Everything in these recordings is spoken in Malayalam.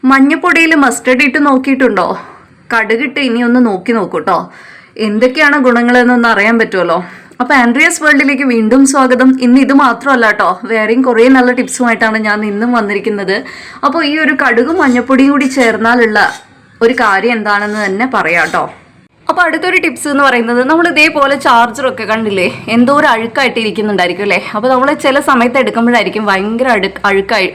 മഞ്ഞപ്പൊടിയിൽ മസ്റ്റർഡ് ഇട്ട് നോക്കിയിട്ടുണ്ടോ? കടുകിട്ട് ഇനി ഒന്ന് നോക്കി നോക്കൂട്ടോ, എന്തൊക്കെയാണ് ഗുണങ്ങളെന്നൊന്ന് അറിയാൻ പറ്റുമല്ലോ. അപ്പോൾ ആൻഡ്രിയാസ് വേൾഡിലേക്ക് വീണ്ടും സ്വാഗതം. ഇന്ന് ഇത് മാത്രമല്ല കേട്ടോ, വേറെയും കുറേ നല്ല ടിപ്സുമായിട്ടാണ് ഞാൻ ഇന്നും വന്നിരിക്കുന്നത്. അപ്പോൾ ഈ ഒരു കടുകും മഞ്ഞപ്പൊടിയും കൂടി ചേർന്നാലുള്ള ഒരു കാര്യം എന്താണെന്ന് തന്നെ പറയാം കേട്ടോ. അപ്പോൾ അടുത്തൊരു ടിപ്സ് എന്ന് പറയുന്നത്, നമ്മൾ ഇതേപോലെ ചാർജറൊക്കെ കണ്ടില്ലേ, എന്തോ ഒരു അഴുക്കായിട്ട് ഇരിക്കുന്നുണ്ടായിരിക്കും അല്ലേ. അപ്പോൾ നമ്മൾ ചില സമയത്ത് എടുക്കുമ്പോഴായിരിക്കും ഭയങ്കര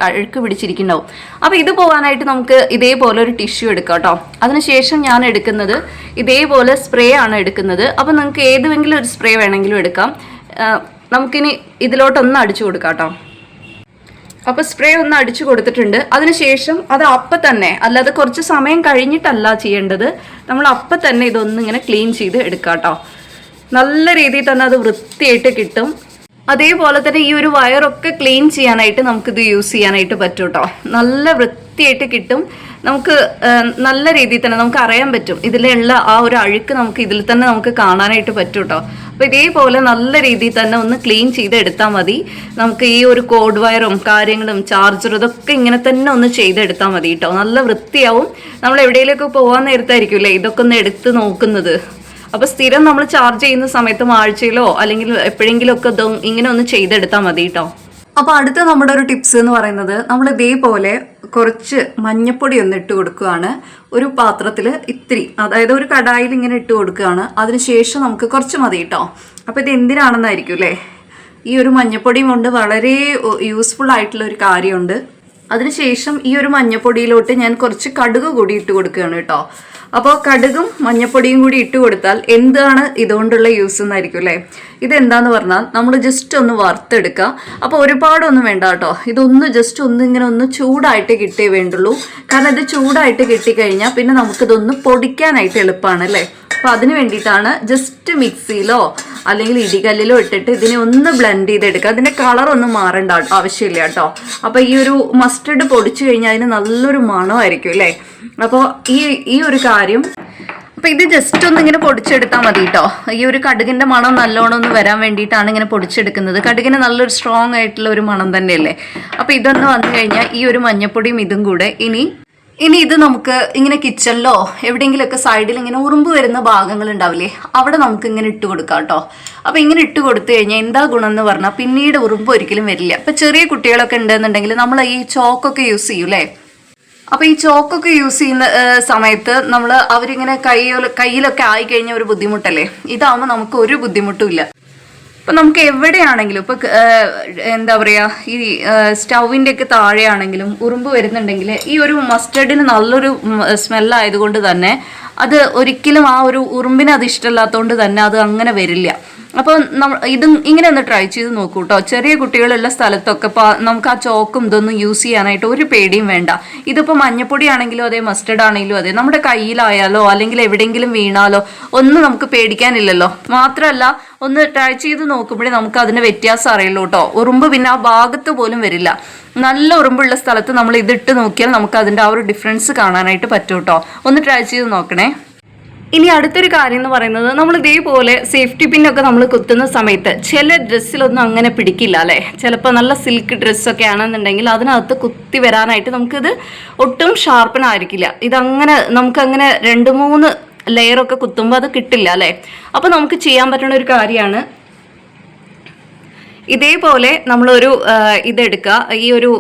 അഴുക്ക് പിടിച്ചിരിക്കുന്നുണ്ടാവും. അപ്പോൾ ഇത് പോകാനായിട്ട് നമുക്ക് ഇതേപോലെ ഒരു ടിഷ്യൂ എടുക്കാം കേട്ടോ. അതിനുശേഷം ഞാൻ എടുക്കുന്നത് ഇതേപോലെ സ്പ്രേ ആണ് എടുക്കുന്നത്. അപ്പോൾ നിങ്ങൾക്ക് ഏതെങ്കിലും ഒരു സ്പ്രേ വേണമെങ്കിലും എടുക്കാം. നമുക്കിനി ഇതിലോട്ടൊന്ന് അടിച്ചു കൊടുക്കാം കേട്ടോ. അപ്പോൾ സ്പ്രേ ഒന്ന് അടിച്ചു കൊടുത്തിട്ടുണ്ട്. അതിനുശേഷം അത് അപ്പം തന്നെ, അല്ലാതെ കുറച്ച് സമയം കഴിഞ്ഞിട്ടല്ല ചെയ്യേണ്ടത്, നമ്മൾ അപ്പം തന്നെ ഇതൊന്ന് ഇങ്ങനെ ക്ലീൻ ചെയ്ത് എടുക്കാം കേട്ടോ. നല്ല രീതിയിൽ തന്നെ അത് വൃത്തിയായിട്ട് കിട്ടും. അതേപോലെ തന്നെ ഈ ഒരു വയറൊക്കെ ക്ലീൻ ചെയ്യാനായിട്ട് നമുക്കിത് യൂസ് ചെയ്യാനായിട്ട് പറ്റും കേട്ടോ. നല്ല വൃത്തിയായിട്ട് കിട്ടും. നമുക്ക് നല്ല രീതിയിൽ തന്നെ നമുക്ക് അറിയാൻ പറ്റും ഇതിലുള്ള ആ ഒരു അഴുക്ക് നമുക്ക് ഇതിൽ തന്നെ നമുക്ക് കാണാനായിട്ട് പറ്റും കേട്ടോ. അപ്പോൾ ഇതേപോലെ നല്ല രീതിയിൽ തന്നെ ഒന്ന് ക്ലീൻ ചെയ്ത് എടുത്താൽ മതി. നമുക്ക് ഈ ഒരു കോഡ് വയറും കാര്യങ്ങളും ചാർജറും ഇതൊക്കെ ഇങ്ങനെ തന്നെ ഒന്ന് ചെയ്തെടുത്താൽ മതി കേട്ടോ. നല്ല വൃത്തിയാവും. നമ്മൾ എവിടെയെങ്കിലുമൊക്കെ പോകാൻ നേരത്തായിരിക്കും അല്ലേ ഇതൊക്കെ ഒന്ന് എടുത്ത് നോക്കുന്നത്. അപ്പോൾ സ്ഥിരം നമ്മൾ ചാർജ് ചെയ്യുന്ന സമയത്തും ആഴ്ചയിലോ അല്ലെങ്കിൽ എപ്പോഴെങ്കിലും ഒക്കെ ഇങ്ങനെ ഒന്ന് ചെയ്തെടുത്താൽ മതി കേട്ടോ. അപ്പോൾ അടുത്ത നമ്മുടെ ഒരു ടിപ്സ് എന്ന് പറയുന്നത്, നമ്മൾ ഇതേപോലെ കുറച്ച് മഞ്ഞപ്പൊടി ഒന്ന് ഇട്ട് കൊടുക്കുകയാണ് ഒരു പാത്രത്തിൽ. ഇത്തിരി, അതായത് ഒരു കടായിൽ ഇങ്ങനെ ഇട്ട് കൊടുക്കുകയാണ്. അതിനുശേഷം നമുക്ക് കുറച്ച് മതി കേട്ടോ. അപ്പോൾ ഇത് എന്തിനാണെന്നായിരിക്കും അല്ലേ, ഈ ഒരു മഞ്ഞപ്പൊടിയും കൊണ്ട് വളരെ യൂസ്ഫുൾ ആയിട്ടുള്ള ഒരു കാര്യമുണ്ട്. അതിനുശേഷം ഈ ഒരു മഞ്ഞപ്പൊടിയിലോട്ട് ഞാൻ കുറച്ച് കടുക് കൂടി ഇട്ട് കൊടുക്കുകയാണ് കേട്ടോ. അപ്പോൾ കടുകും മഞ്ഞപ്പൊടിയും കൂടി ഇട്ട് കൊടുത്താൽ എന്താണ് ഇതുകൊണ്ടുള്ള യൂസ് എന്നായിരിക്കും അല്ലേ. ഇതെന്താന്ന് പറഞ്ഞാൽ നമ്മൾ ജസ്റ്റ് ഒന്ന് വറുത്തെടുക്കുക. അപ്പോൾ ഒരുപാടൊന്നും വേണ്ട കേട്ടോ. ഇതൊന്ന് ജസ്റ്റ് ഒന്ന് ഇങ്ങനെ ഒന്ന് ചൂടായിട്ട് കിട്ടേ വേണ്ടുള്ളൂ. കാരണം ഇത് ചൂടായിട്ട് കിട്ടിക്കഴിഞ്ഞാൽ പിന്നെ നമുക്കിതൊന്ന് പൊടിക്കാനായിട്ട് എളുപ്പമാണ് അല്ലേ. അപ്പോൾ അതിന് വേണ്ടിയിട്ടാണ് ജസ്റ്റ് മിക്സിയിലോ അല്ലെങ്കിൽ ഇടികല്ലിലോ ഇട്ടിട്ട് ഇതിനെ ഒന്ന് ബ്ലെൻഡ് ചെയ്തെടുക്കുക. അതിൻ്റെ കളറൊന്നും മാറേണ്ട ആവശ്യമില്ല കേട്ടോ. അപ്പോൾ ഈ ഒരു മസ്റ്റർഡ് പൊടിച്ചു കഴിഞ്ഞാൽ അതിന് നല്ലൊരു മണമായിരിക്കും അല്ലേ. അപ്പോൾ ഈ ഒരു കാര്യം, അപ്പോൾ ഇത് ജസ്റ്റ് ഒന്ന് ഇങ്ങനെ പൊടിച്ചെടുത്താൽ മതി കേട്ടോ. ഈ ഒരു കടുകിൻ്റെ മണം നല്ലോണം ഒന്ന് വരാൻ വേണ്ടിയിട്ടാണ് ഇങ്ങനെ പൊടിച്ചെടുക്കുന്നത്. കടുകിന് നല്ലൊരു സ്ട്രോങ് ആയിട്ടുള്ള ഒരു മണം തന്നെയല്ലേ. അപ്പോൾ ഇതൊന്ന് വന്നു കഴിഞ്ഞാൽ ഈ ഒരു മഞ്ഞപ്പൊടിയും ഇതും കൂടെ ഇനി ഇത് നമുക്ക് ഇങ്ങനെ കിച്ചണിലോ എവിടെയെങ്കിലുമൊക്കെ സൈഡിൽ ഇങ്ങനെ ഉറുമ്പ് വരുന്ന ഭാഗങ്ങൾ ഉണ്ടാവില്ലേ, അവിടെ നമുക്ക് ഇങ്ങനെ ഇട്ട് കൊടുക്കാം കേട്ടോ. അപ്പോൾ ഇങ്ങനെ ഇട്ട് കൊടുത്തു കഴിഞ്ഞാൽ എന്താ ഗുണം എന്ന് പറഞ്ഞാൽ പിന്നീട് ഉറുമ്പ് ഒരിക്കലും വരില്ല. ഇപ്പോൾ ചെറിയ കുട്ടികളൊക്കെ ഉണ്ടെന്നുണ്ടെങ്കിൽ നമ്മൾ ഈ ചോക്കൊക്കെ യൂസ് ചെയ്യും അല്ലേ. അപ്പോൾ ഈ ചോക്കൊക്കെ യൂസ് ചെയ്യുന്ന സമയത്ത് അവരിങ്ങനെ കയ്യിലൊക്കെ ആയിക്കഴിഞ്ഞ ഒരു ബുദ്ധിമുട്ടല്ലേ. ഇതാകുമ്പോൾ നമുക്ക് ഒരു ബുദ്ധിമുട്ടും ഇല്ല. ഇപ്പം നമുക്ക് എവിടെയാണെങ്കിലും, ഇപ്പോൾ എന്താ പറയുക, ഈ സ്റ്റൗവിൻ്റെ ഒക്കെ താഴെയാണെങ്കിലും ഉറുമ്പ് വരുന്നുണ്ടെങ്കിൽ ഈ ഒരു മസ്റ്റർഡിന് നല്ലൊരു സ്മെല്ലായതുകൊണ്ട് തന്നെ അത് ഒരിക്കലും ആ ഒരു ഉറുമ്പിന് അത് ഇഷ്ടമില്ലാത്തതുകൊണ്ട് തന്നെ അത് അങ്ങനെ വരില്ല. അപ്പോൾ ഇങ്ങനെ ഒന്ന് ട്രൈ ചെയ്ത് നോക്കൂ കേട്ടോ. ചെറിയ കുട്ടികളുള്ള സ്ഥലത്തൊക്കെ നമുക്ക് ആ ചോക്കും ഇതൊന്നും യൂസ് ചെയ്യാനായിട്ട് ഒരു പേടിയും വേണ്ട. ഇതിപ്പോൾ മഞ്ഞപ്പൊടി ആണെങ്കിലും അതെ, മസ്റ്റർഡ് ആണെങ്കിലും അതെ, നമ്മുടെ കയ്യിലായാലോ അല്ലെങ്കിൽ എവിടെയെങ്കിലും വീണാലോ ഒന്നും നമുക്ക് പേടിക്കാനില്ലല്ലോ. മാത്രമല്ല ഒന്ന് ട്രൈ ചെയ്ത് നോക്കുമ്പോഴേ നമുക്ക് അതിൻ്റെ വ്യത്യാസം അറിയുള്ളൂ കേട്ടോ. ഉറുമ്പ് പിന്നെ ആ ഭാഗത്ത് പോലും വരില്ല. നല്ല ഉറുമ്പുള്ള സ്ഥലത്ത് നമ്മൾ ഇതിട്ട് നോക്കിയാൽ നമുക്ക് അതിൻ്റെ ആ ഒരു ഡിഫറൻസ് കാണാനായിട്ട് പറ്റും കേട്ടോ. ഒന്ന് ട്രൈ ചെയ്ത് നോക്കണേ. ഇനി അടുത്തൊരു കാര്യം എന്ന് പറയുന്നത്, നമ്മൾ ഇതേപോലെ സേഫ്റ്റി പിന്നൊക്കെ നമ്മൾ കുത്തുന്ന സമയത്ത് ചില ഡ്രസ്സിലൊന്നും അങ്ങനെ പിടിക്കില്ല അല്ലേ. ചിലപ്പോൾ നല്ല സിൽക്ക് ഡ്രസ്സൊക്കെ ആണെന്നുണ്ടെങ്കിൽ അതിനകത്ത് കുത്തി വരാനായിട്ട് നമുക്കിത് ഒട്ടും ഷാർപ്പനായിരിക്കില്ല. ഇതങ്ങനെ നമുക്കങ്ങനെ 2-3 ലെയറൊക്കെ കുത്തുമ്പോൾ അത് കിട്ടില്ല അല്ലേ. അപ്പോൾ നമുക്ക് ചെയ്യാൻ പറ്റുന്ന ഒരു കാര്യമാണ്, ഇതേപോലെ നമ്മളൊരു ഇതെടുക്കുക. ഈ ഒരു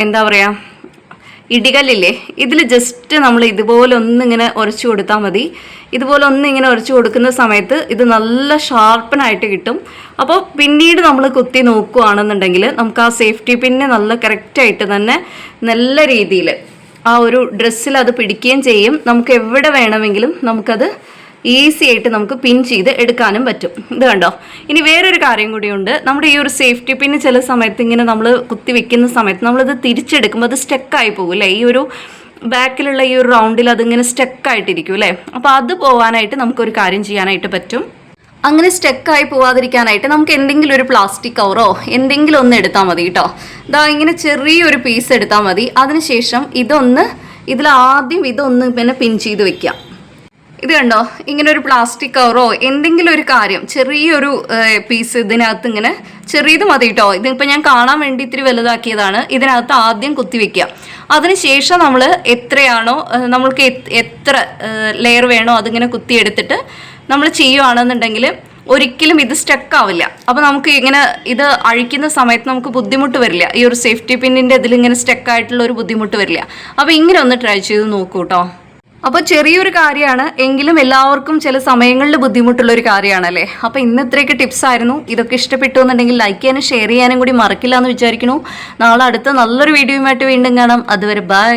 എന്താ പറയുക, ഇടികല്ലില്ലേ, ഇതിൽ ജസ്റ്റ് നമ്മൾ ഇതുപോലെ ഒന്നിങ്ങനെ ഉരച്ചു കൊടുത്താൽ മതി. ഇതുപോലെ ഒന്നിങ്ങനെ ഉരച്ചു കൊടുക്കുന്ന സമയത്ത് ഇത് നല്ല ഷാർപ്പനായിട്ട് കിട്ടും. അപ്പോൾ പിന്നീട് നമ്മൾ കുത്തി നോക്കുകയാണെന്നുണ്ടെങ്കിൽ നമുക്ക് ആ സേഫ്റ്റി പിന്നെ നല്ല കറക്റ്റായിട്ട് തന്നെ നല്ല രീതിയിൽ ആ ഒരു ഡ്രസ്സിൽ അത് പിടിക്കുകയും ചെയ്യും. നമുക്ക് എവിടെ വേണമെങ്കിലും നമുക്കത് ഈസി ആയിട്ട് നമുക്ക് പിൻ ചെയ്ത് എടുക്കാനും പറ്റും. ഇത് കണ്ടോ. ഇനി വേറൊരു കാര്യം കൂടിയുണ്ട്. നമ്മുടെ ഈ ഒരു സേഫ്റ്റി പിന്ന് ചില സമയത്ത് ഇങ്ങനെ നമ്മൾ കുത്തി വെക്കുന്ന സമയത്ത് നമ്മളിത് തിരിച്ചെടുക്കുമ്പോൾ അത് സ്റ്റക്കായി പോകും അല്ലേ. ഈ ഒരു ബാക്കിലുള്ള ഈ ഒരു റൗണ്ടിൽ അതിങ്ങനെ സ്റ്റക്കായിട്ടിരിക്കും അല്ലേ. അപ്പോൾ അത് പോകാനായിട്ട് നമുക്കൊരു കാര്യം ചെയ്യാനായിട്ട് പറ്റും. അങ്ങനെ സ്റ്റക്കായി പോവാതിരിക്കാനായിട്ട് നമുക്ക് എന്തെങ്കിലും ഒരു പ്ലാസ്റ്റിക് കവറോ എന്തെങ്കിലും ഒന്ന് എടുത്താൽ മതി കേട്ടോ. ഇങ്ങനെ ചെറിയൊരു പീസ് എടുത്താൽ മതി. അതിനുശേഷം ഇതിലാദ്യം ഇതൊന്ന് പിന്നെ പിൻ ചെയ്ത് വെക്കാം. ഇത് കണ്ടോ, ഇങ്ങനെ ഒരു പ്ലാസ്റ്റിക് കവറോ എന്തെങ്കിലും ഒരു കാര്യം, ചെറിയൊരു പീസ് ഇതിനകത്ത് ഇങ്ങനെ ചെറിയത് മതി കേട്ടോ. ഇതിപ്പോൾ ഞാൻ കാണാൻ വേണ്ടി ഇത്തിരി വലുതാക്കിയതാണ്. ഇതിനകത്ത് ആദ്യം കുത്തിവെക്കുക. അതിനുശേഷം നമ്മൾ എത്രയാണോ നമ്മൾക്ക് എത്ര ലെയർ വേണോ അതിങ്ങനെ കുത്തിയെടുത്തിട്ട് നമ്മൾ ചെയ്യുകയാണെന്നുണ്ടെങ്കിൽ ഒരിക്കലും ഇത് സ്റ്റക്ക് ആവില്ല. അപ്പോൾ നമുക്ക് ഇങ്ങനെ ഇത് അഴിക്കുന്ന സമയത്ത് നമുക്ക് ബുദ്ധിമുട്ട് വരില്ല. ഈ ഒരു സേഫ്റ്റി പിന്നിൻ്റെ ഇതിലിങ്ങനെ സ്റ്റക്കായിട്ടുള്ള ഒരു ബുദ്ധിമുട്ട് വരില്ല. അപ്പോൾ ഇങ്ങനെ ഒന്ന് ട്രൈ ചെയ്ത് നോക്കൂ കേട്ടോ. അപ്പോൾ ചെറിയൊരു കാര്യമാണ് എങ്കിലും എല്ലാവർക്കും ചില സമയങ്ങളിൽ ബുദ്ധിമുട്ടുള്ളൊരു കാര്യമാണല്ലേ. അപ്പോൾ ഇന്ന് ഇത്രയൊക്കെ ടിപ്സ് ആയിരുന്നു. ഇതൊക്കെ ഇഷ്ടപ്പെട്ടു എന്നുണ്ടെങ്കിൽ ലൈക്ക് ചെയ്യാനും ഷെയർ ചെയ്യാനും കൂടി മറക്കില്ല എന്ന് വിചാരിക്കുന്നു. നാളെ അടുത്ത നല്ലൊരു വീഡിയോയുമായിട്ട് വീണ്ടും കാണാം. അതുവരെ ബൈ.